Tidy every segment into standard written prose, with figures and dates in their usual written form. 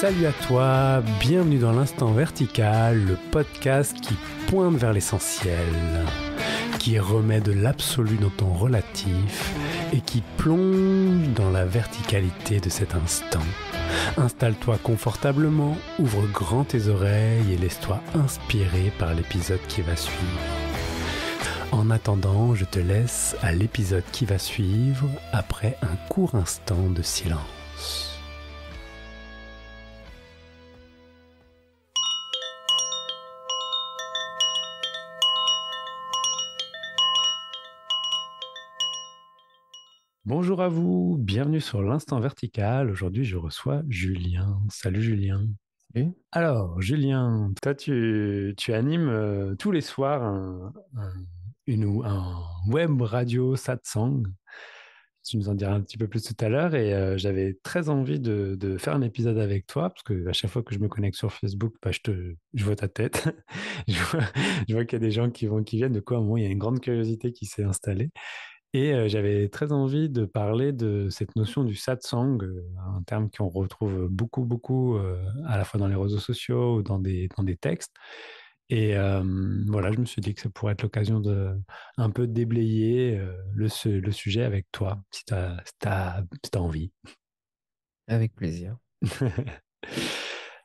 Salut à toi, bienvenue dans l'Instant Vertical, le podcast qui pointe vers l'essentiel, qui remet de l'absolu dans ton relatif et qui plonge dans la verticalité de cet instant. Installe-toi confortablement, ouvre grand tes oreilles et laisse-toi inspirer par l'épisode qui va suivre. En attendant, je te laisse à l'épisode qui va suivre après un court instant de silence. Bonjour à vous, bienvenue sur l'Instant Vertical. Aujourd'hui, je reçois Julien. Salut Julien. Salut. Alors, Julien, toi, tu animes tous les soirs un web radio satsang. Tu nous en diras un petit peu plus tout à l'heure. Et j'avais très envie de faire un épisode avec toi, parce que à chaque fois que je me connecte sur Facebook, bah, je vois ta tête. Je vois qu'il y a des gens qui viennent. De quoi, à un moment, il y a une grande curiosité qui s'est installée. Et j'avais très envie de parler de cette notion du satsang, un terme qu'on retrouve beaucoup, à la fois dans les réseaux sociaux ou dans des textes. Et voilà, je me suis dit que ça pourrait être l'occasion de un peu déblayer le sujet avec toi, si t'as envie. Avec plaisir.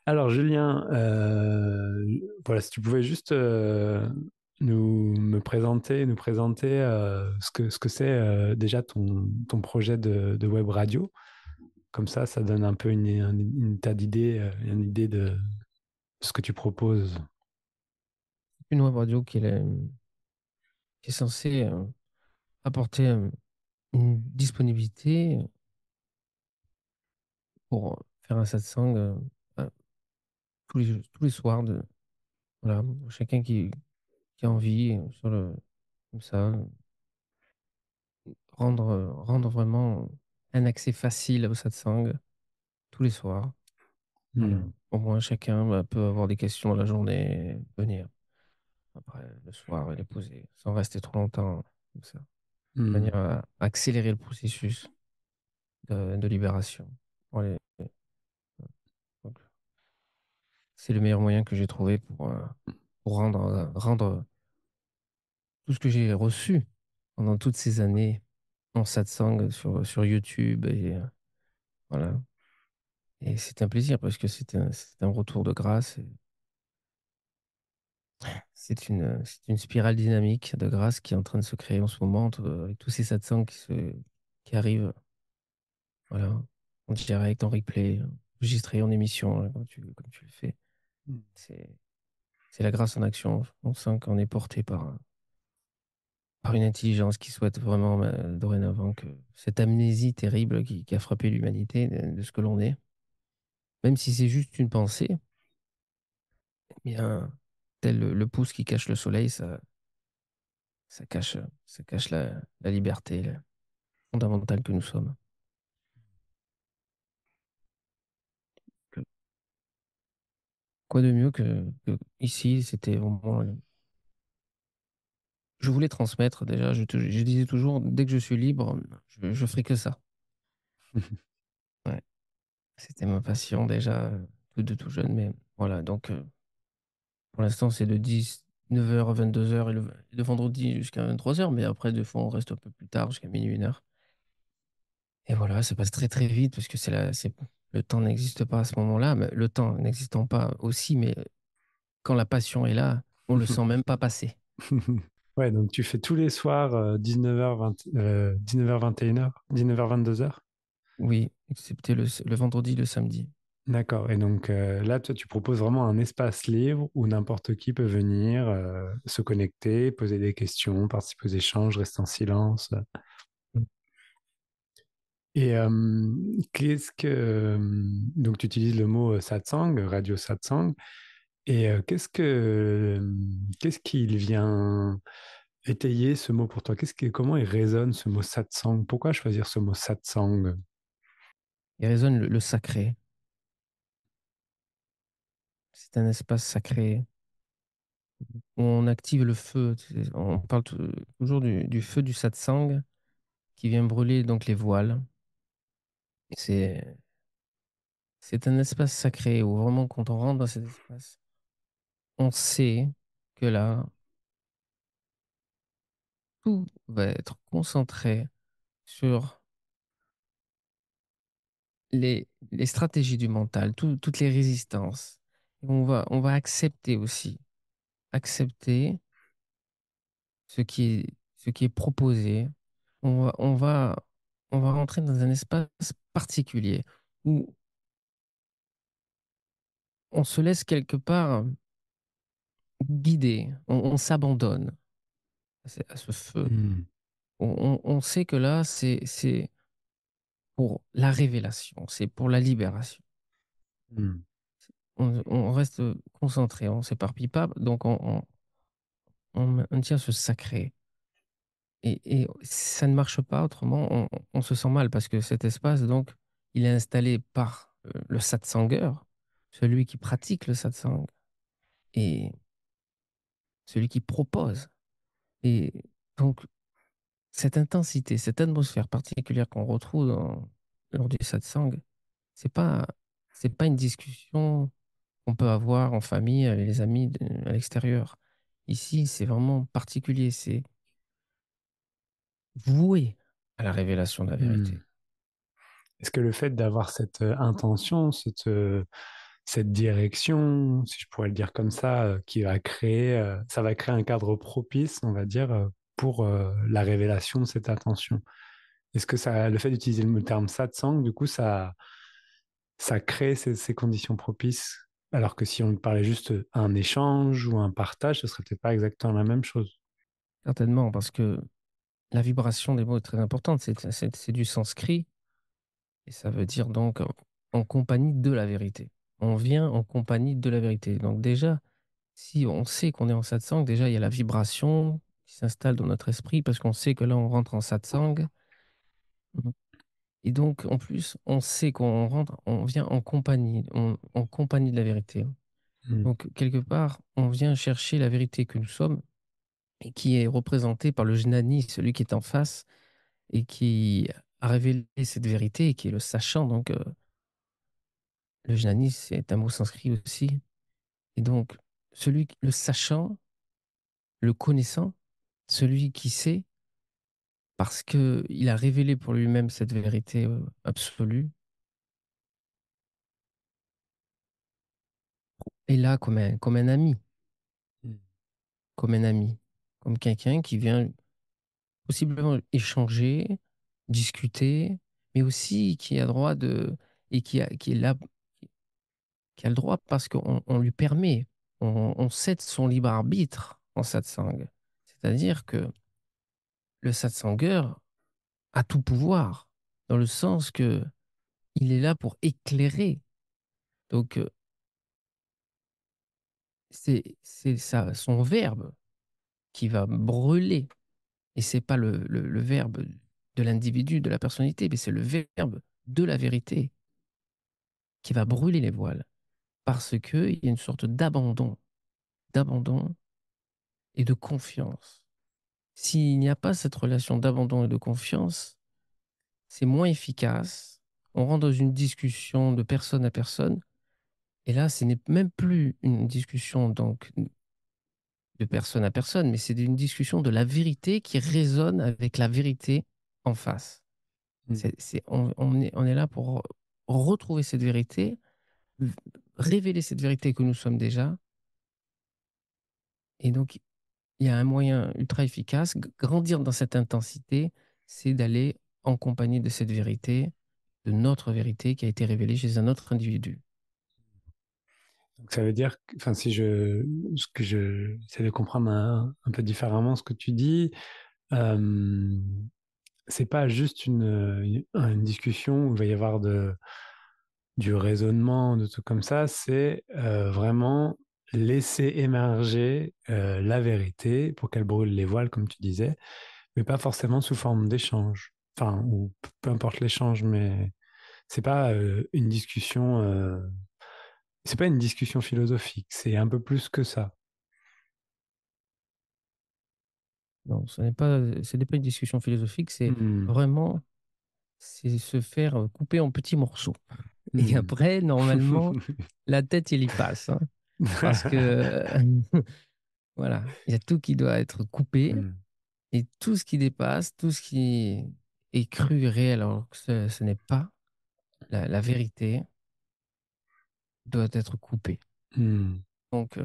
Alors, Julien, voilà, si tu pouvais juste nous présenter ce que c'est déjà ton projet de web radio. Comme ça donne un peu une tas d'idées, une idée de ce que tu proposes. Une web radio qui est censée apporter une disponibilité pour faire un satsang euh, tous les soirs. Voilà, chacun qui a envie, comme ça, rendre vraiment un accès facile au satsang tous les soirs. Voilà. Hmm. Au moins, chacun peut avoir des questions dans la journée, venir. Après, le soir, les poser sans rester trop longtemps. Comme ça, de Hmm. manière à accélérer le processus de libération. Voilà. Donc, c'est le meilleur moyen que j'ai trouvé pour rendre tout ce que j'ai reçu pendant toutes ces années en satsang sur YouTube. Voilà. Et c'est un plaisir parce que c'est un retour de grâce. C'est une spirale dynamique de grâce qui est en train de se créer en ce moment avec tous ces satsangs qui arrivent, voilà, en direct, en replay, enregistré en émission, hein, comme tu le fais. C'est C'est la grâce en action. On sent qu'on est porté par une intelligence qui souhaite vraiment dorénavant que cette amnésie terrible qui a frappé l'humanité de ce que l'on est, même si c'est juste une pensée, eh bien, tel le pouce qui cache le soleil, ça cache la liberté fondamentale que nous sommes. Quoi de mieux que ici, c'était vraiment. Je voulais transmettre déjà, je disais toujours, dès que je suis libre, je ferai que ça. Ouais. C'était ma passion déjà de tout jeune, mais voilà, donc pour l'instant c'est de 9h à 22h et le vendredi jusqu'à 23h, mais après des fois on reste un peu plus tard jusqu'à minuit, 1h. Et voilà, ça passe très très vite parce que le temps n'existe pas à ce moment-là, mais le temps n'existant pas aussi, mais quand la passion est là, on le sent même pas passer. Ouais, donc tu fais tous les soirs 19h20, 19h21h, 19h22h. Oui, excepté le vendredi, le samedi. D'accord. Et donc là, toi, tu proposes vraiment un espace libre où n'importe qui peut venir se connecter, poser des questions, participer aux échanges, rester en silence. Et qu'est-ce que... donc, tu utilises le mot satsang, radio satsang. Et qu'est-ce qu'il vient étayer ce mot pour toi? Comment il résonne ce mot satsang? Pourquoi choisir ce mot satsang? Il résonne le sacré. C'est un espace sacré où on active le feu. On parle toujours du feu du satsang qui vient brûler donc les voiles. C'est c'est un espace sacré où vraiment, quand on rentre dans cet espace, on sait que là, tout va être concentré sur les stratégies du mental, toutes les résistances. Et on va accepter aussi, accepter ce qui est proposé. On va, on va, on va rentrer dans un espace particulier où on se laisse quelque part guider, on s'abandonne à ce feu. Hmm. On sait que là, c'est pour la révélation, c'est pour la libération. Hmm. On reste concentré, on s'éparpille pas, donc on maintient ce sacré. Et ça ne marche pas autrement, on se sent mal parce que cet espace, donc, il est installé par le satsanger, celui qui pratique le satsang, et celui qui propose. Et donc, cette intensité, cette atmosphère particulière qu'on retrouve lors du satsang, c'est pas, c'est pas une discussion qu'on peut avoir en famille, avec les amis à l'extérieur. Ici, c'est vraiment particulier, c'est voué à la révélation de la Hmm. vérité. Est-ce que le fait d'avoir cette intention, cette direction, si je pourrais le dire comme ça, qui va créer, ça va créer un cadre propice, on va dire, pour la révélation de cette intention. Est-ce que ça, le fait d'utiliser le terme satsang, du coup, ça crée ces conditions propices, alors que si on parlait juste un échange ou un partage, ce serait peut-être pas exactement la même chose. Certainement, parce que la vibration des mots est très importante. C'est du sanskrit et ça veut dire donc en compagnie de la vérité. On vient en compagnie de la vérité. Donc déjà, si on sait qu'on est en satsang, déjà il y a la vibration qui s'installe dans notre esprit parce qu'on sait que là on rentre en satsang. Mhm. Et donc en plus, on sait qu'on rentre, on vient en compagnie, en compagnie de la vérité. Hmm. Donc quelque part, on vient chercher la vérité que nous sommes et qui est représentée par le jnani, celui qui est en face et qui a révélé cette vérité et qui est le sachant. Donc, le jnani, c'est un mot sanskrit aussi. Et donc, le sachant, le connaissant, celui qui sait, parce qu'il a révélé pour lui-même cette vérité absolue, est là comme un ami, Hmm. comme un ami, comme quelqu'un qui vient possiblement échanger, discuter, mais aussi qui a droit et qui est là qui a le droit parce qu'on lui permet, on cède son libre arbitre en satsang. C'est-à-dire que le satsanger a tout pouvoir, dans le sens que il est là pour éclairer. Donc, son verbe qui va brûler. Et c'est pas le verbe de l'individu, de la personnalité, mais c'est le verbe de la vérité qui va brûler les voiles. Parce qu'il y a une sorte d'abandon et de confiance. S'il n'y a pas cette relation d'abandon et de confiance, c'est moins efficace. On rentre dans une discussion de personne à personne. Et là, ce n'est même plus une discussion donc de personne à personne, mais c'est une discussion de la vérité qui résonne avec la vérité en face. Hmm. On est là pour retrouver cette vérité, révéler cette vérité que nous sommes déjà. Et donc, il y a un moyen ultra efficace, grandir dans cette intensité, c'est d'aller en compagnie de cette vérité, de notre vérité qui a été révélée chez un autre individu. Donc ça veut dire, enfin, si ce que je, j'essaie de comprendre un peu différemment ce que tu dis, euh, c'est pas juste une discussion où il va y avoir du raisonnement, de trucs comme ça, c'est vraiment laisser émerger la vérité pour qu'elle brûle les voiles, comme tu disais, mais pas forcément sous forme d'échange. Enfin, ou peu importe l'échange, mais c'est pas une discussion, c'est pas une discussion philosophique, c'est un peu plus que ça. Non, ce n'est pas une discussion philosophique, c'est Hmm. vraiment c'est se faire couper en petits morceaux. Et Hmm. après, normalement, la tête, il y passe, hein. Parce que, voilà, il y a tout qui doit être coupé. Hmm. Et tout ce qui dépasse, tout ce qui est cru, réel, alors que ce n'est pas la vérité, doit être coupé. Hmm. Donc,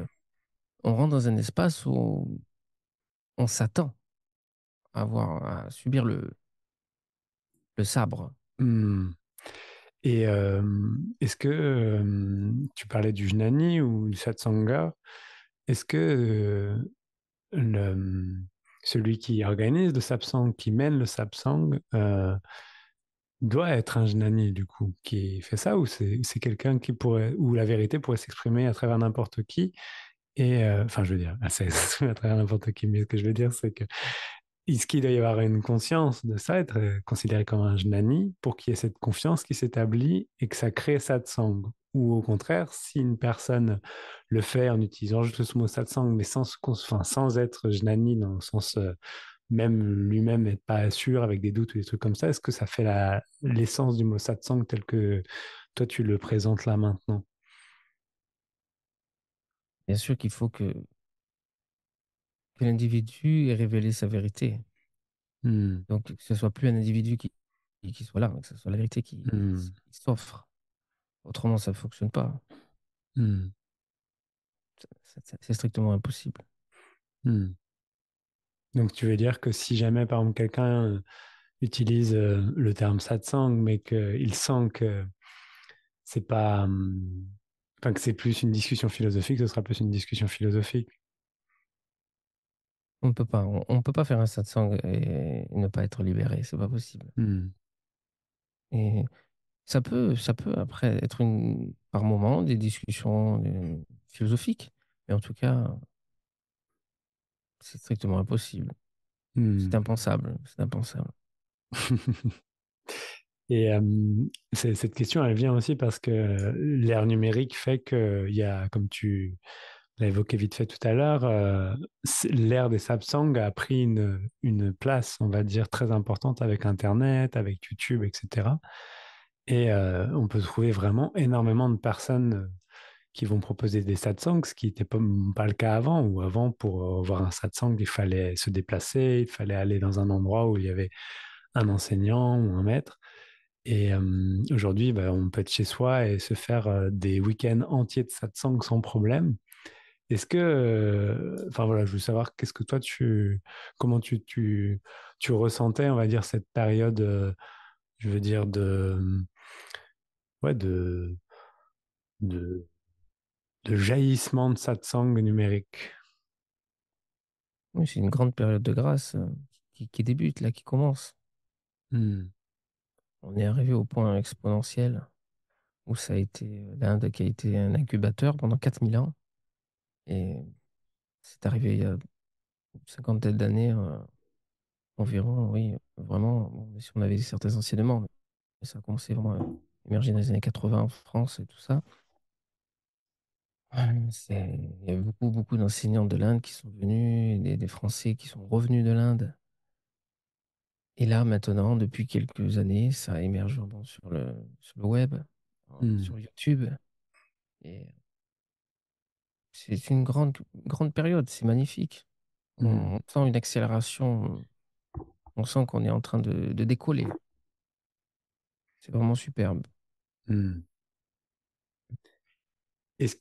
on rentre dans un espace où on s'attend à subir le sabre. Hmm. Et est-ce que tu parlais du Jnani ou du Satsanga? Est-ce que le, celui qui organise le satsang, qui mène le satsang, doit être un Jnani du coup, qui fait ça, ou c'est quelqu'un qui pourrait, où la vérité pourrait s'exprimer à travers n'importe qui? Et enfin, je veux dire, ça s'exprime à travers n'importe qui, mais ce que je veux dire, c'est que est-ce qu'il doit y avoir une conscience de ça, être considéré comme un jnani, pour qu'il y ait cette confiance qui s'établit et que ça crée satsang? Ou au contraire, si une personne le fait en utilisant juste le mot satsang, mais enfin, sans être jnani dans le sens même lui-même n'être pas sûr, avec des doutes ou des trucs comme ça, est-ce que ça fait l'essence du mot satsang tel que toi tu le présentes là maintenant? Bien sûr qu'il faut que l'individu ait révélé sa vérité. Hmm, Donc, que ce soit plus un individu qui soit là, mais que ce soit la vérité hmm, qui s'offre. Autrement, ça ne fonctionne pas. hmm, C'est strictement impossible. hmm. Donc tu veux dire que si jamais par exemple quelqu'un utilise le terme satsang, mais qu'il sent que c'est pas, enfin que c'est plus une discussion philosophique, ce sera plus une discussion philosophique. On peut pas faire un satsang et ne pas être libéré. C'est pas possible. Hmm, Et ça peut après être par moment des discussions philosophiques. Mais en tout cas, c'est strictement impossible. C'est hmm. impensable. C'est impensable. Et cette question, elle vient aussi parce que l'ère numérique fait qu'il y a, comme tu l'as évoqué vite fait tout à l'heure, l'ère des Sapsang a pris une place, on va dire, très importante avec Internet, avec YouTube, etc. Et on peut trouver vraiment énormément de personnes qui vont proposer des satsangs, ce qui n'était pas le cas avant, où avant, pour voir un satsang, il fallait se déplacer, il fallait aller dans un endroit où il y avait un enseignant ou un maître. Et aujourd'hui, bah, on peut être chez soi et se faire des week-ends entiers de satsang sans problème. Est-ce que, enfin voilà, je veux savoir qu'est-ce que toi comment tu ressentais, on va dire, cette période, je veux dire, ouais, de, de jaillissement de satsang numérique. Oui, c'est une grande période de grâce qui débute, là, qui commence. Hmm, On est arrivé au point exponentiel où ça a été l'Inde qui a été un incubateur pendant 4000 ans. Et c'est arrivé il y a une cinquantaine d'années environ, oui, vraiment, bon, mais si on avait certains enseignements, mais ça a commencé vraiment à émerger dans les années 80 en France et tout ça. Il y a beaucoup, beaucoup d'enseignants de l'Inde qui sont venus, et des Français qui sont revenus de l'Inde. Et là, maintenant, depuis quelques années, ça émerge bon, sur le web, hmm, sur YouTube. Et c'est une grande période, c'est magnifique. hmm, On sent une accélération, on sent qu'on est en train de décoller. C'est vraiment superbe. hmm. Est-ce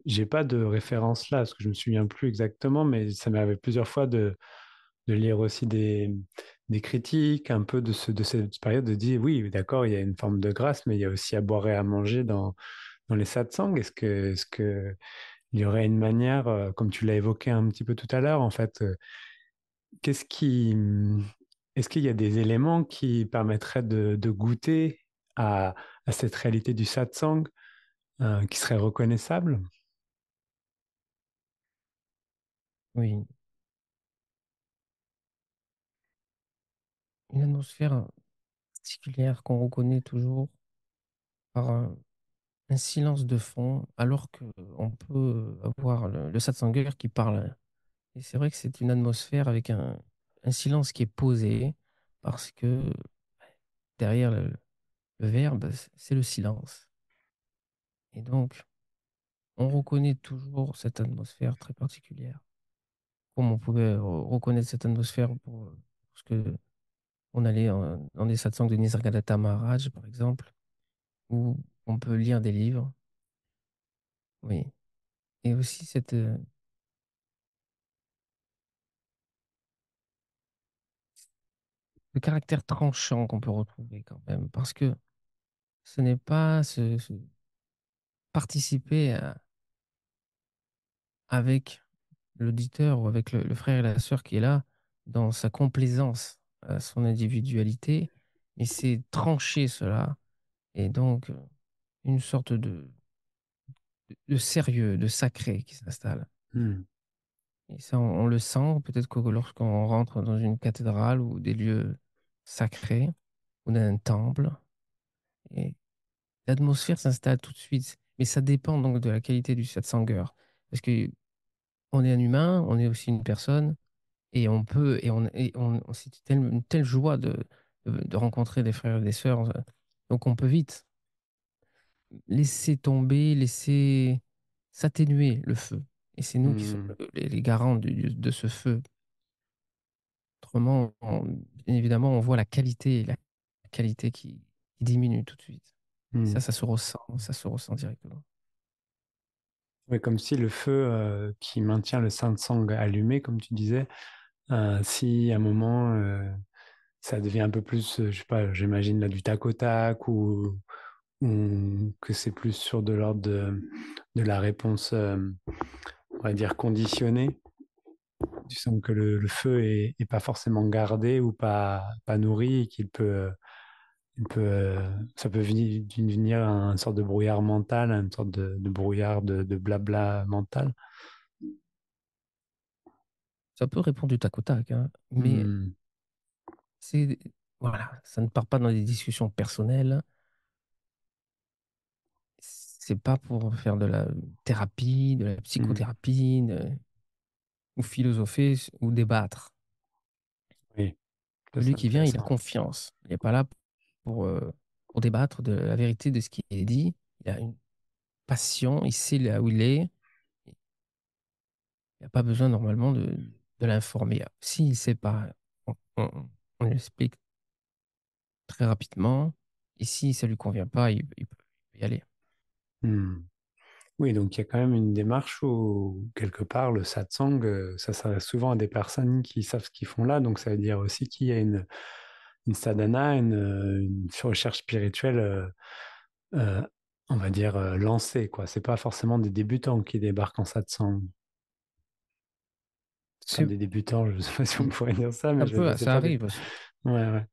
j'ai pas de référence là, parce que je me souviens plus exactement, mais ça m'avait plusieurs fois de lire aussi des critiques un peu de cette période, de dire oui, d'accord, il y a une forme de grâce, mais il y a aussi à boire et à manger dans les satsangs. Est-ce que il y aurait une manière, comme tu l'as évoqué un petit peu tout à l'heure, en fait, qu'est-ce qui, est-ce qu'il y a des éléments qui permettraient de goûter à cette réalité du satsang, qui serait reconnaissable? Oui, une atmosphère particulière qu'on reconnaît toujours par un silence de fond, alors qu'on peut avoir le satsanger qui parle. Et c'est vrai que c'est une atmosphère avec un silence qui est posé, parce que derrière le verbe, c'est le silence. Et donc, on reconnaît toujours cette atmosphère très particulière. Comme on pouvait reconnaître cette atmosphère parce que on allait dans des satsangs de Nisargadatta Maharaj, par exemple, où on peut lire des livres. Oui. Et aussi le caractère tranchant qu'on peut retrouver quand même, parce que ce n'est pas participer avec l'auditeur ou avec le frère et la sœur qui est là dans sa complaisance à son individualité, mais c'est trancher cela et donc une sorte de sérieux, de sacré qui s'installe. Hmm. Et ça, on le sent peut-être que lorsqu'on rentre dans une cathédrale ou des lieux sacrés ou dans un temple, et l'atmosphère s'installe tout de suite. Mais ça dépend donc de la qualité du satsanger. Parce que on est un humain, on est aussi une personne, et on peut, c'est une telle joie de rencontrer des frères et des sœurs. Donc on peut vite laisser tomber, laisser s'atténuer le feu. Et c'est nous qui sommes Hmm. les garants de ce feu. Autrement, bien évidemment, on voit la qualité qui diminue tout de suite. Et Hmm. ça se ressent directement. Ouais, comme si le feu qui maintient le satsang allumé, comme tu disais, si à un moment ça devient un peu plus, je sais pas, j'imagine là du tac au tac ou que c'est plus sur de l'ordre de la réponse, on va dire conditionnée. Tu sens que le feu est pas forcément gardé ou pas nourri et qu'il peut, ça peut devenir une sorte de brouillard mental, une sorte de brouillard de blabla mental. Ça peut répondre du tac au tac, hein, mais Hmm. c'est, voilà, ça ne part pas dans des discussions personnelles. C'est pas pour faire de la thérapie, de la Hmm. psychothérapie, ou philosopher ou débattre. Oui, ça Celui c'est qui vient, il a intéressant. confiance. Il n'est pas là pour débattre de la vérité de ce qui est dit. Il a une passion, il sait là où il est. Il n'a pas besoin normalement de l'informer. S'il ne sait pas, on lui explique très rapidement. Et si ça ne lui convient pas, il peut y aller. Hmm. Oui, donc il y a quand même une démarche où, quelque part, le satsang, ça s'adresse souvent à des personnes qui savent ce qu'ils font là. Donc ça veut dire aussi qu'il y a une sadhana, une recherche spirituelle, euh, on va dire, lancée, quoi. C'est pas forcément des débutants qui débarquent en satsang. Enfin, C'est des débutants, je ne sais pas si on pourrait dire ça, mais un je veux dire, peu, c'est ça pas des... arrive aussi. Ouais, ouais.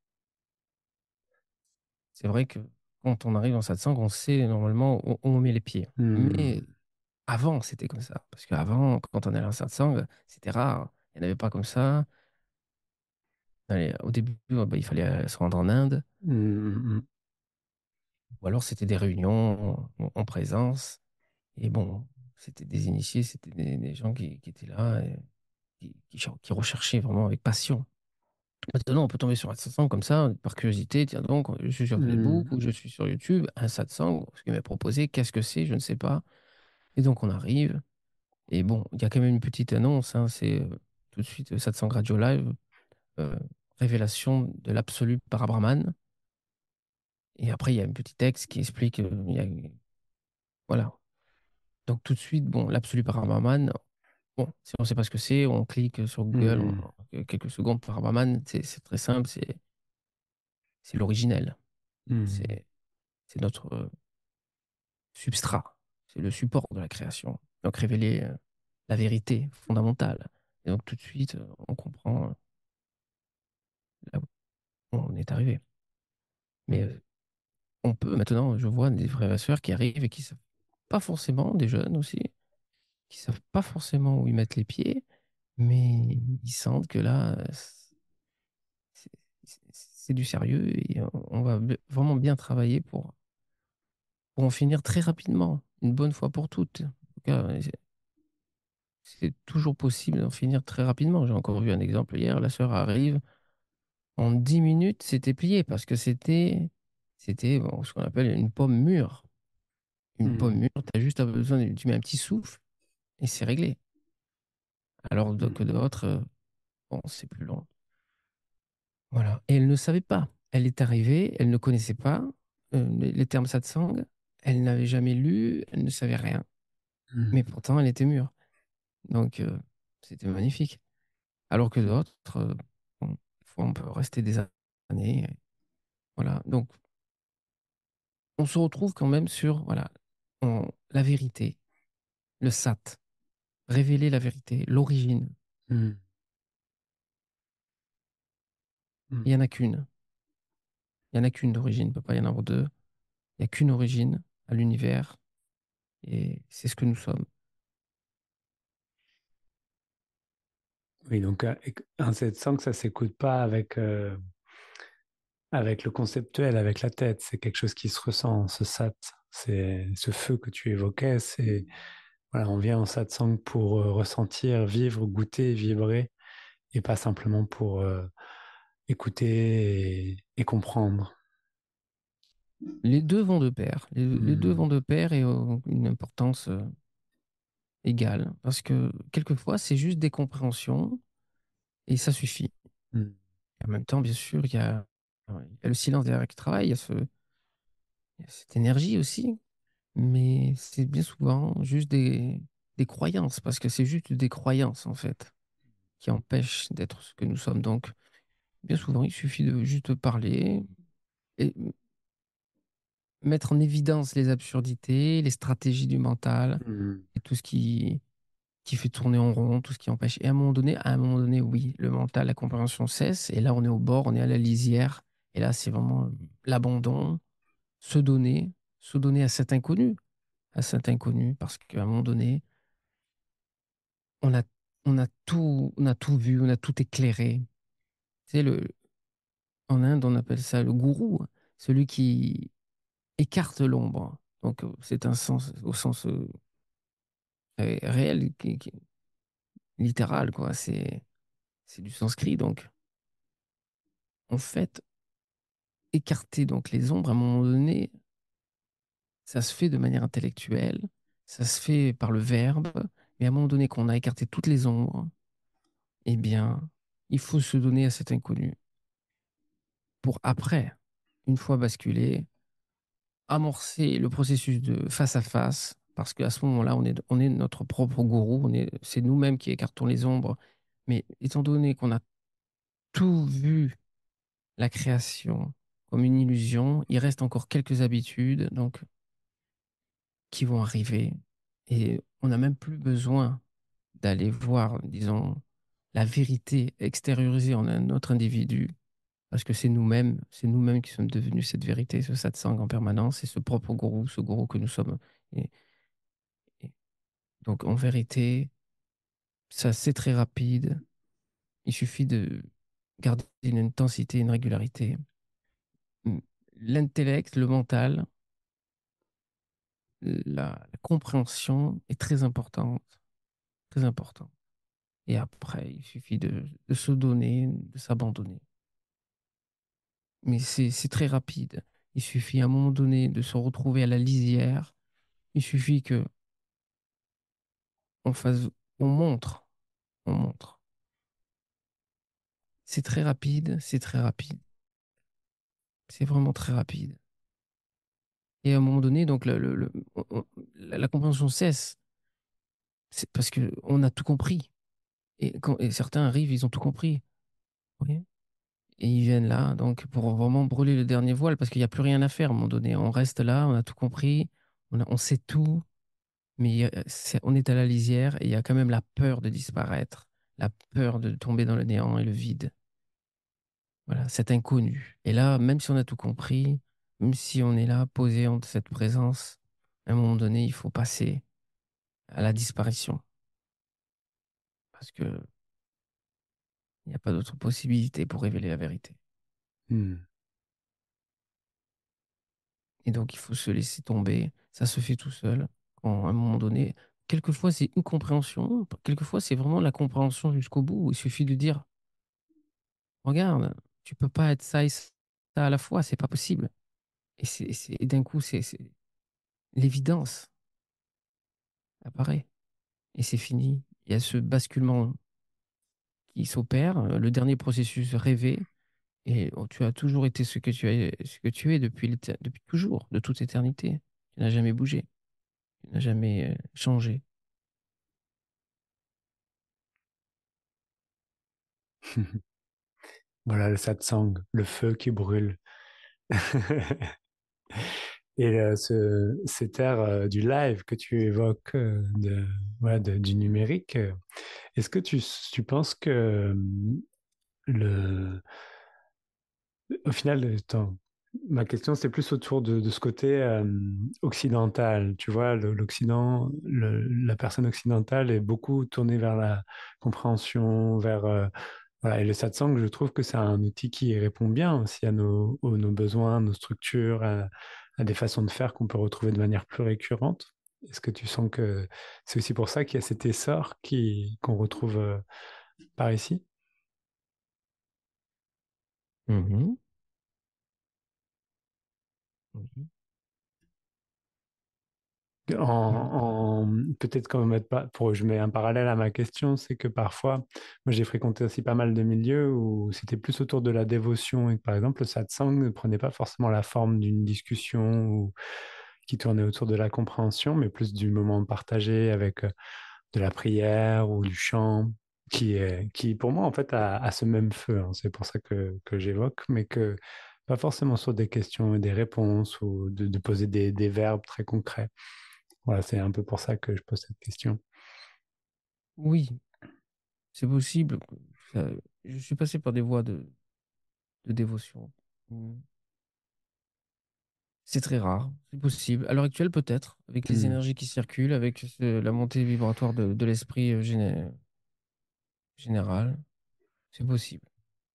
C'est vrai que quand on arrive dans cette sangle, on sait normalement où on met les pieds. Mais Hmm. avant, c'était comme ça. Parce qu'avant, quand on allait en satsang, c'était rare. Il n'y en avait pas comme ça. Au début, bah, il fallait se rendre en Inde. Hmm, hmm, Ou alors, c'était des réunions en présence. Et bon, c'était des initiés, c'était des gens qui étaient là, et qui recherchaient vraiment avec passion. Maintenant, on peut tomber sur un satsang comme ça, par curiosité. Tiens donc, je suis sur hmm, Facebook ou je suis sur YouTube, un satsang, ce qu'il m'a proposé, qu'est-ce que c'est, je ne sais pas. Et donc, on arrive. Et bon, il y a quand même une petite annonce, hein, c'est tout de suite Satsang Radio Live, euh, révélation de l'absolu par Brahman. Et après, il y a un petit texte qui explique, voilà. Donc, tout de suite, bon, l'absolu par Brahman, bon, si on ne sait pas ce que c'est, on clique sur Google hmm, en quelques secondes par Brahman, c'est très simple, c'est l'originel. hmm, C'est notre substrat, c'est le support de la création. Donc, révéler la vérité fondamentale. Et donc, tout de suite, on comprend là où on est arrivé. Mais on peut maintenant, je vois des frères et sœurs qui arrivent et qui savent pas forcément, des jeunes aussi, qui savent pas forcément où ils mettent les pieds, mais ils sentent que là, c'est c'est du sérieux et on va vraiment bien travailler pour en finir très rapidement, une bonne fois pour toutes. En tout cas, c'est toujours possible d'en finir très rapidement. J'ai encore vu un exemple hier, la sœur arrive, En 10 minutes, c'était plié parce que c'était bon, ce qu'on appelle une pomme mûre. Une pomme Mhm. mûre, tu as juste besoin, tu mets un petit souffle et c'est réglé. Alors que Mhm. d'autres, bon, c'est plus long. Voilà. Et elle ne savait pas. Elle est arrivée, elle ne connaissait pas les termes satsang. Elle n'avait jamais lu, elle ne savait rien. Mhm. Mais pourtant, elle était mûre. Donc, c'était magnifique. Alors que d'autres, bon, des fois, on peut rester des années. Voilà. Donc, on se retrouve quand même sur voilà, la vérité, le sat, révéler la vérité, l'origine. Mhm. Mhm. Il n'y en a qu'une. Il n'y en a qu'une d'origine. Il ne peut pas y en avoir deux. Il n'y a qu'une origine à l'univers. Et c'est ce que nous sommes. Oui, donc un satsang, ça s'écoute pas avec le conceptuel, avec la tête. C'est quelque chose qui se ressent, ce sat. C'est ce feu que tu évoquais. C'est voilà, on vient en satsang pour ressentir, vivre, goûter, vibrer, et pas simplement pour écouter et comprendre. Les deux vont de pair. Les deux Hmm. vont de pair et ont une importance égale. Parce que quelquefois, c'est juste des compréhensions et ça suffit. Hmm. Et en même temps, bien sûr, il y a le silence derrière qui travaille, il y a cette énergie aussi. Mais c'est bien souvent juste des croyances, parce que c'est juste des croyances, en fait, qui empêchent d'être ce que nous sommes. Donc, bien souvent, il suffit de juste parler et mettre en évidence les absurdités, les stratégies du mental Hmm. et tout ce qui fait tourner en rond, tout ce qui empêche. Et à un moment donné, oui, le mental, la compréhension cesse. Et là, on est au bord, on est à la lisière. Et là, c'est vraiment l'abandon, se donner, se donner à cet inconnu, parce qu'à un moment donné, on a, on a tout vu, on a tout éclairé. Tu sais, en Inde, on appelle ça le gourou, hein, celui qui écarte l'ombre. Donc, c'est un sens, au sens réel, littéral, quoi. C'est du sanskrit. Donc, en fait, écarter donc les ombres, à un moment donné, ça se fait de manière intellectuelle, ça se fait par le verbe, mais à un moment donné, qu'on a écarté toutes les ombres, eh bien, il faut se donner à cet inconnu pour après, une fois basculé, amorcer le processus de face à face, parce qu'à ce moment-là, on est notre propre gourou, c'est nous-mêmes qui écartons les ombres. Mais étant donné qu'on a tout vu la création comme une illusion, il reste encore quelques habitudes donc, qui vont arriver. Et on n'a même plus besoin d'aller voir, disons, la vérité extériorisée en un autre individu, parce que c'est nous-mêmes qui sommes devenus cette vérité, ce satsang en permanence, et ce propre gourou, ce gourou que nous sommes. Et, et donc, en vérité, ça, c'est très rapide. Il suffit de garder une intensité, une régularité. L'intellect, le mental, la compréhension est très importante, très important. Et après, il suffit de se donner, de s'abandonner. Mais c'est très rapide. Il suffit à un moment donné de se retrouver à la lisière. Il suffit que on fasse, on montre, on montre. C'est très rapide, c'est très rapide. C'est vraiment très rapide. Et à un moment donné, donc la compréhension cesse. C'est parce que on a tout compris. Et certains arrivent, ils ont tout compris. Oui. Et ils viennent là, donc pour vraiment brûler le dernier voile, parce qu'il n'y a plus rien à faire à un moment donné. On reste là, on a tout compris, on sait tout, mais on est à la lisière et il y a quand même la peur de disparaître, la peur de tomber dans le néant et le vide. Voilà, cet inconnu. Et là, même si on a tout compris, même si on est là, posé entre cette présence, à un moment donné, il faut passer à la disparition, parce que il n'y a pas d'autre possibilité pour révéler la vérité. Hmm. Et donc, il faut se laisser tomber. Ça se fait tout seul. Quand, à un moment donné, quelquefois, c'est une compréhension. Quelquefois, c'est vraiment la compréhension jusqu'au bout. Il suffit de dire, regarde. tu peux pas être ça et ça à la fois, c'est pas possible. Et d'un coup, l'évidence apparaît et c'est fini. Il y a ce basculement qui s'opère, le dernier processus rêvé, et oh, tu as toujours été ce que tu es depuis toujours, de toute éternité. Tu n'as jamais bougé, tu n'as jamais changé. Voilà le satsang, le feu qui brûle. Et cette ère du live que tu évoques, voilà, du numérique, est-ce que tu penses que le, au final, ma question, c'est plus autour de ce côté occidental. Tu vois, l'Occident, la personne occidentale est beaucoup tournée vers la compréhension, vers voilà. Et le satsang, je trouve que c'est un outil qui répond bien aussi à nos besoins, nos structures, à des façons de faire qu'on peut retrouver de manière plus récurrente. Est-ce que tu sens que c'est aussi pour ça qu'il y a cet essor qu'on retrouve par ici? Mhm. Mhm. Peut-être quand même pas pour je mets un parallèle à ma question, c'est que parfois, moi j'ai fréquenté aussi pas mal de milieux où c'était plus autour de la dévotion et que par exemple le satsang ne prenait pas forcément la forme d'une discussion ou qui tournait autour de la compréhension, mais plus du moment partagé avec de la prière ou du chant, qui pour moi en fait a ce même feu, hein. C'est pour ça que j'évoque, mais que pas forcément sur des questions et des réponses ou de poser des verbes très concrets. Voilà, c'est un peu pour ça que je pose cette question. Oui, c'est possible. Ça- je suis passé par des voies de dévotion. Mhm. C'est très rare, c'est possible. À l'heure actuelle, peut-être, avec les Hmm, énergies qui circulent, avec la montée vibratoire de l'esprit général, c'est possible.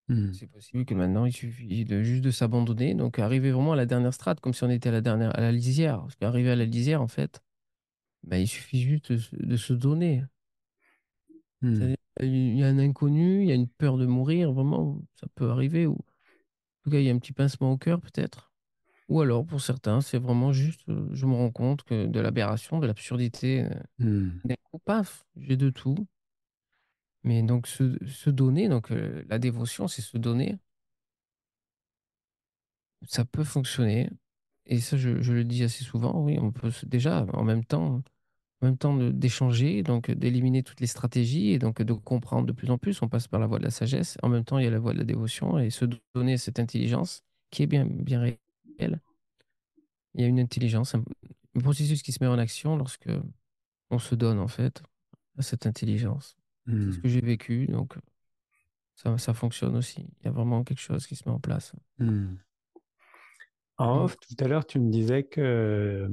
hmm, C'est possible que maintenant, il suffit juste de s'abandonner. Donc, arriver vraiment à la dernière strate, comme si on était à la dernière, à la lisière. Parce qu'arriver à la lisière, en fait, bah, il suffit juste de se donner. hmm, C'est-à-dire, il y a un inconnu, il y a une peur de mourir, vraiment, ça peut arriver. Ou, en tout cas, il y a un petit pincement au cœur, peut-être. Ou alors, pour certains, c'est vraiment juste, je me rends compte que de l'aberration, de l'absurdité. hmm, D'un coup, paf, j'ai de tout. Mais donc, se donner, donc la dévotion, c'est se donner. Ça peut fonctionner. Et ça, je le dis assez souvent, oui, on peut déjà, en même temps d'échanger, donc d'éliminer toutes les stratégies et donc de comprendre de plus en plus. On passe par la voie de la sagesse. En même temps, il y a la voie de la dévotion et se donner cette intelligence qui est bien réelle. Il y a une intelligence, un processus qui se met en action lorsque on se donne, en fait, à cette intelligence. C'est ce hmm, que j'ai vécu, donc ça fonctionne aussi. Il y a vraiment quelque chose qui se met en place. hmm. En Mm. off, tout à l'heure, tu me disais que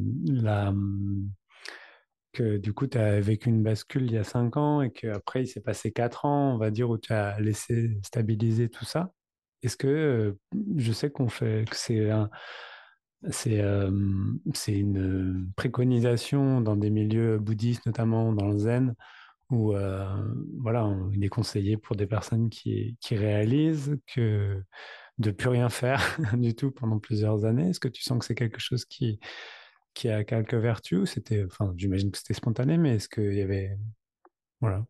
du coup, tu as vécu une bascule il y a 5 ans et qu'après, il s'est passé 4 ans, on va dire, où tu as laissé stabiliser tout ça. Est-ce que je sais qu'on fait que c'est une préconisation dans des milieux bouddhistes, notamment dans le zen, où voilà, il est conseillé pour des personnes qui réalisent que de plus rien faire du tout pendant plusieurs années. Est-ce que tu sens que c'est quelque chose qui a quelques vertus ou c'était, enfin, j'imagine que c'était spontané, mais est-ce qu'il y avait, voilà.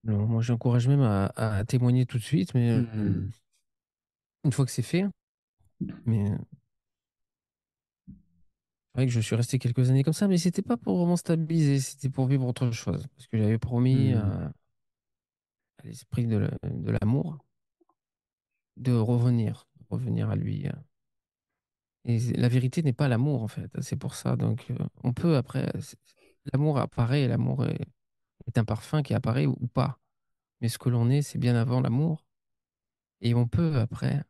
Alors, moi, j'encourage même à témoigner tout de suite, mais Hmm, une fois que c'est fait. Mais c'est vrai que je suis resté quelques années comme ça, mais c'était pas pour vraiment stabiliser, c'était pour vivre autre chose. Parce que j'avais promis hmm, à l'esprit de l'amour de revenir à lui. Et la vérité n'est pas l'amour, en fait. C'est pour ça. Donc, on peut après. L'amour apparaît, l'amour est un parfum qui apparaît ou pas. Mais ce que l'on est, c'est bien avant l'amour. Et on peut après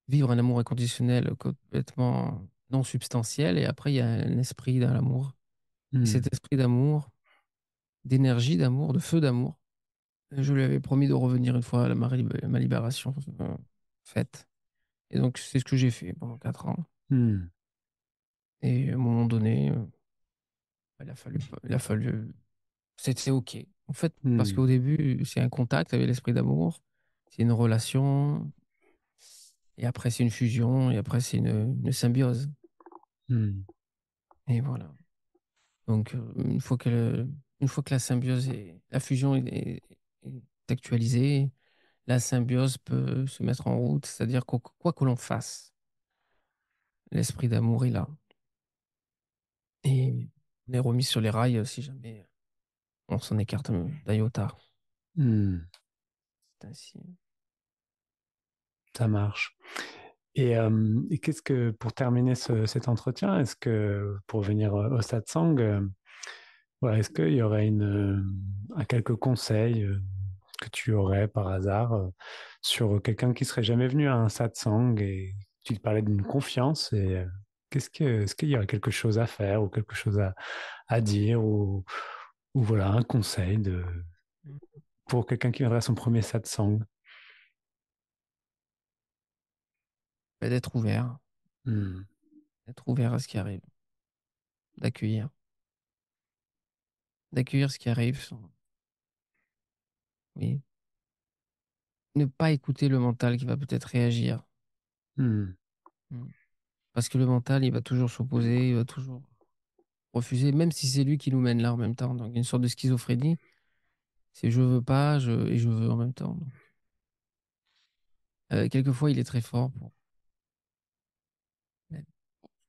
vivre un amour inconditionnel complètement non substantiel. Et après, il y a un esprit dans l'amour. Et hmm, cet esprit d'amour, d'énergie d'amour, de feu d'amour, je lui avais promis de revenir une fois à ma libération faite. Et donc, c'est ce que j'ai fait pendant 4 ans. hmm, Et à un moment donné, il a fallu c'était OK. En fait, parce Hmm. qu'au début, c'est un contact avec l'esprit d'amour, c'est une relation, et après, c'est une fusion, et après, c'est une symbiose. Hmm. Et voilà. Donc, une fois que la symbiose la fusion est actualisée, la symbiose peut se mettre en route, c'est-à-dire quoi que l'on fasse, l'esprit d'amour est là. Et on est remis sur les rails si jamais on s'en écarte d'un iota. Hmm. C'est ainsi. Ça marche. Et qu'est-ce que, pour terminer cet entretien, est-ce que, pour venir au satsang, voilà, est-ce qu'il y aurait quelques conseils que tu aurais par hasard sur quelqu'un qui serait jamais venu à un satsang et tu te parlais d'une confiance et est-ce qu'il y aurait quelque chose à faire ou quelque chose à dire ou voilà, un conseil pour quelqu'un qui viendrait à son premier satsang? D'être Hmm. d'être ouvert à ce qui arrive, d'accueillir, d'accueillir ce qui arrive oui, ne pas écouter le mental qui va peut-être réagir. Hmm. Mm. Parce que le mental, il va toujours s'opposer, il va toujours refuser, même si c'est lui qui nous mène là en même temps. Donc, une sorte de schizophrénie, c'est je veux pas, et je veux en même temps. Donc, quelquefois, il est très fort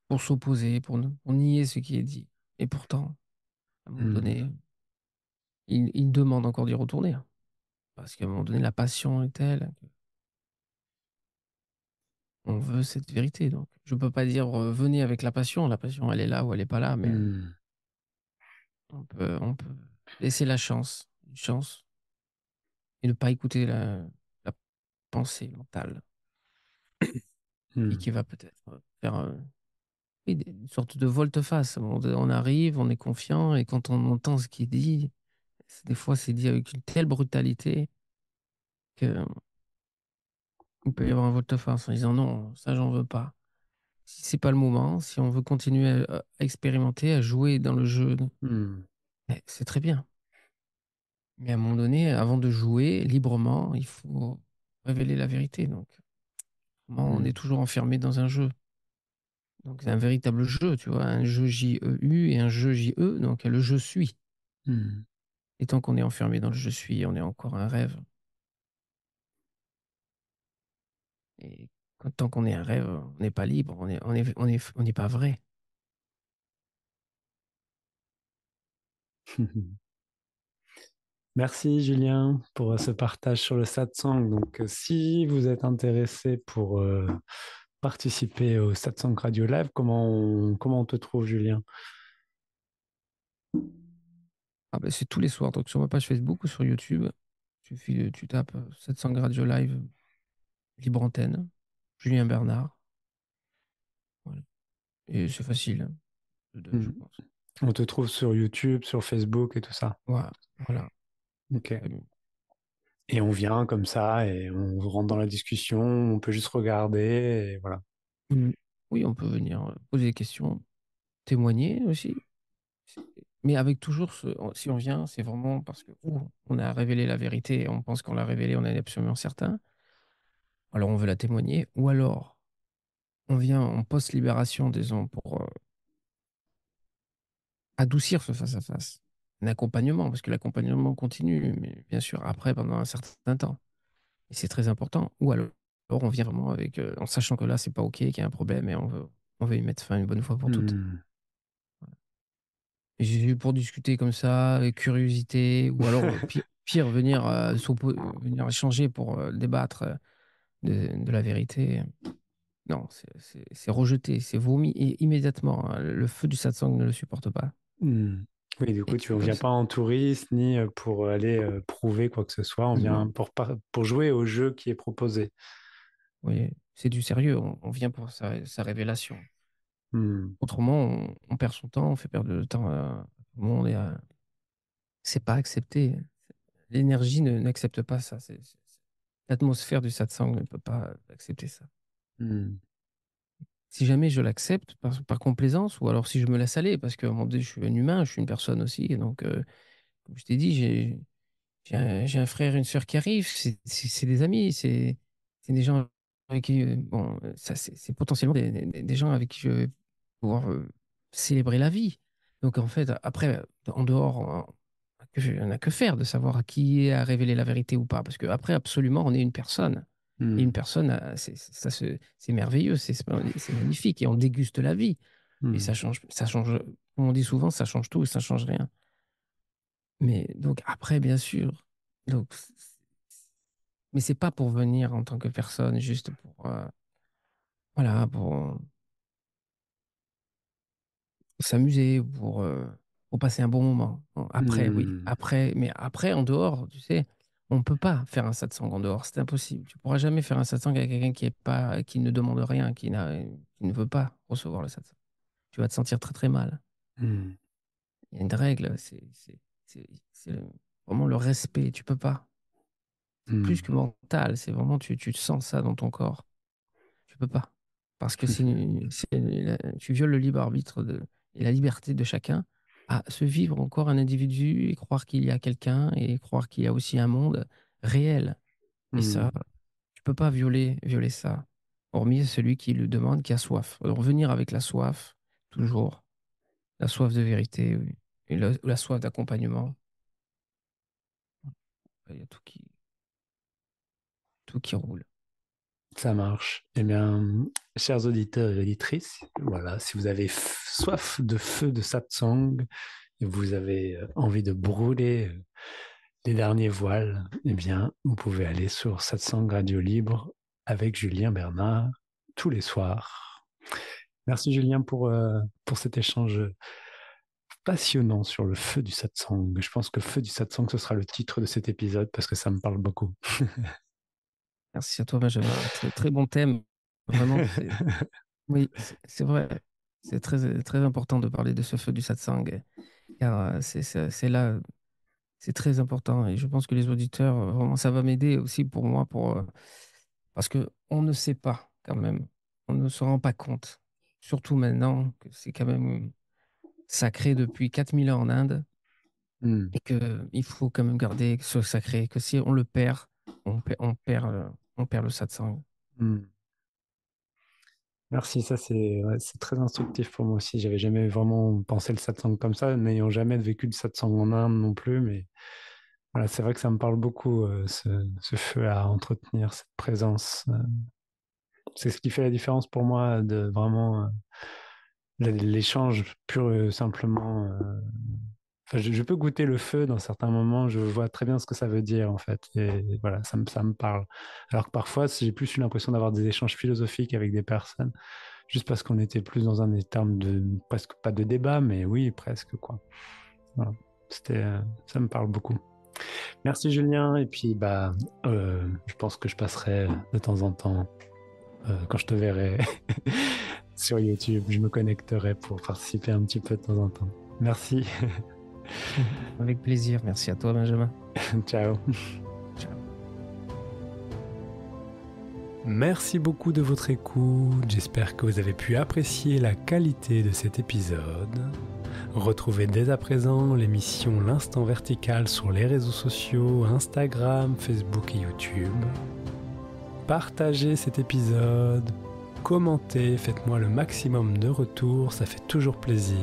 pour s'opposer, pour nier ce qui est dit. Et pourtant, à un moment Hmm. donné, il demande encore d'y retourner, hein. Parce qu'à un moment donné, la passion est telle qu'on veut cette vérité. Donc, je peux pas dire venez avec la passion. La passion, elle est là ou elle est pas là, mais Hmm. on peut laisser une chance, et ne pas écouter la pensée mentale et Hmm. qui va peut-être faire oui, une sorte de volte-face. On arrive, on est confiant, et quand on entend ce qui est dit, des fois c'est dit avec une telle brutalité qu'il peut y avoir un volte-face en disant non, ça j'en veux pas. Si c'est pas le moment, si on veut continuer à expérimenter, à jouer dans le jeu, Hmm. c'est très bien. Mais à un moment donné, avant de jouer librement, il faut révéler la vérité. Donc, on est Hmm. toujours enfermé dans un jeu. Donc, c'est un véritable jeu, tu vois, un jeu J-E-U et un jeu J-E, donc le je suis. Hmm. Et tant qu'on est enfermé dans le je suis, on est encore un rêve. Et tant qu'on est un rêve, on n'est pas libre, on n'est pas vrai. Merci Julien pour ce partage sur le satsang. Donc, si vous êtes intéressé pour participer au satsang Radio Live, comment on te trouve, Julien? Ah ben, c'est tous les soirs, donc sur ma page Facebook ou sur YouTube, tu tapes 700 Radio Live, libre antenne, Julien Bernard. Voilà. Et c'est facile, hein, je Hmm. pense. On te trouve sur YouTube, sur Facebook et tout ça. Voilà, voilà. Ok. Très bien. Et on vient comme ça et on rentre dans la discussion. On peut juste regarder et voilà. Mm. Oui, on peut venir poser des questions, témoigner aussi. Mais avec toujours si on vient, c'est vraiment parce que on a révélé la vérité et on pense qu'on l'a révélée, on est absolument certain. Alors on veut la témoigner. Ou alors on vient en post-libération, disons, pour adoucir ce face-à-face. Un accompagnement, parce que l'accompagnement continue, mais bien sûr, après, pendant un certain temps. Et c'est très important. Ou alors on vient vraiment en sachant que là, c'est pas OK, qu'il y a un problème, et on veut y mettre fin une bonne fois pour toutes. Hmm. Et j'ai eu pour discuter comme ça, avec curiosité, ou alors pire, venir, venir échanger pour débattre de la vérité. Non, c'est rejeté, c'est vomi et immédiatement, hein. Le feu du satsang ne le supporte pas. Hmm. Oui, du coup, Et tu c'est ne comme viens ça. pas en touriste ni pour aller prouver quoi que ce soit. On vient Non, pour jouer au jeu qui est proposé. vous voyez, c'est du sérieux. On vient pour sa révélation. Hmm. Autrement, on perd son temps, on fait perdre le temps à tout le monde, et c'est pas accepté. L'énergie n'accepte pas ça. L'atmosphère du satsang ne peut pas accepter ça. Hmm. Si jamais je l'accepte par complaisance, ou alors si je me laisse aller, parce que à un moment donné, je suis un humain, je suis une personne aussi, et donc comme je t'ai dit, j'ai un frère et une sœur qui arrivent. C'est des amis. C'est des gens avec qui, bon, ça, c'est potentiellement des gens avec qui je vais pouvoir célébrer la vie. Donc, en fait, après, en dehors, on n'a que faire de savoir à qui a révélé la vérité ou pas. Parce que après, absolument, on est une personne. Et une Hmm. personne, c'est merveilleux, c'est magnifique. Et on déguste la vie. Et Hmm. ça change, comme on dit souvent, ça change tout et ça change rien. Mais donc après, bien sûr, donc, mais c'est pas pour venir en tant que personne, juste pour, voilà, pour s'amuser, pour passer un bon moment. Bon, après, oui, Hmm. après, mais après, en dehors, tu sais, on peut pas faire un satsang en dehors, c'est impossible. Tu pourras jamais faire un satsang avec quelqu'un qui ne demande rien, qui ne veut pas recevoir le satsang. Tu vas te sentir très très mal. Hmm. Il y a une règle, c'est vraiment le respect. Tu peux pas. C'est plus Hmm. que mental, c'est vraiment, tu sens ça dans ton corps. Tu peux pas. Parce que tu violes le libre arbitre et la liberté de chacun à se vivre encore un individu et croire qu'il y a quelqu'un et croire qu'il y a aussi un monde réel. Et ça, Hmm. tu peux pas violer ça. Hormis celui qui le demande, qui a soif. Revenir avec la soif, toujours. La soif de vérité, oui. Et la soif d'accompagnement. Il y a tout qui roule. Ça marche. Eh bien, chers auditeurs et auditrices, voilà, si vous avez soif de feu de satsang et vous avez envie de brûler les derniers voiles, eh bien, vous pouvez aller sur Satsang Radio Libre avec Julien Bernard tous les soirs. Merci Julien pour cet échange passionnant sur le feu du satsang. Je pense que feu du satsang, ce sera le titre de cet épisode parce que ça me parle beaucoup. Merci à toi, Benjamin. Très, très bon thème. Vraiment, oui, c'est vrai. C'est très, très important de parler de ce feu du satsang, car c'est là, c'est très important. Et je pense que les auditeurs, vraiment, ça va m'aider aussi pour moi, parce que on ne sait pas quand même. On ne se rend pas compte, surtout maintenant, que c'est quand même sacré depuis 4000 ans en Inde Hmm. et qu'il faut quand même garder ce sacré, que si on le perd, on perd le satsang. Hmm. Merci, ça c'est ouais, c'est très instructif pour moi aussi. J'avais jamais vraiment pensé le satsang comme ça, n'ayant jamais vécu de satsang en Inde non plus, mais voilà, c'est vrai que ça me parle beaucoup, ce feu à entretenir, cette présence. C'est ce qui fait la différence pour moi de vraiment l'échange pur et simplement. Enfin, je peux goûter le feu dans certains moments, je vois très bien ce que ça veut dire en fait, et voilà, ça me parle. Alors que parfois, j'ai plus eu l'impression d'avoir des échanges philosophiques avec des personnes, juste parce qu'on était plus dans un terme de, presque pas de débat, mais oui, presque quoi. Voilà. Ça me parle beaucoup. Merci Julien, et puis je pense que je passerai de temps en temps, quand je te verrai sur YouTube, je me connecterai pour participer un petit peu de temps en temps. Merci, Avec plaisir. Merci à toi, Benjamin. ciao. Ciao. Merci beaucoup de votre écoute, j'espère que vous avez pu apprécier la qualité de cet épisode. Retrouvez dès à présent l'émission L'Instant Vertical sur les réseaux sociaux, Instagram, Facebook et YouTube. Partagez cet épisode, commentez, faites-moi le maximum de retours, ça fait toujours plaisir.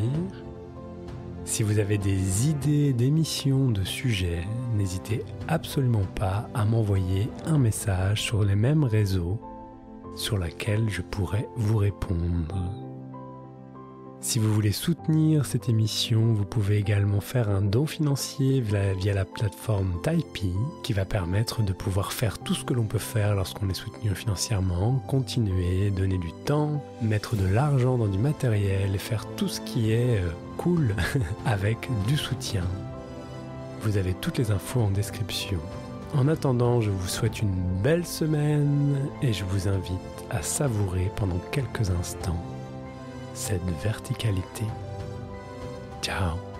Si vous avez des idées d'émissions, de sujets, n'hésitez absolument pas à m'envoyer un message sur les mêmes réseaux sur lesquels je pourrais vous répondre. Si vous voulez soutenir cette émission, vous pouvez également faire un don financier via la plateforme Tipeee qui va permettre de pouvoir faire tout ce que l'on peut faire lorsqu'on est soutenu financièrement, continuer, donner du temps, mettre de l'argent dans du matériel et faire tout ce qui est cool avec du soutien. Vous avez toutes les infos en description. En attendant, je vous souhaite une belle semaine et je vous invite à savourer pendant quelques instants cette verticalité. Ciao.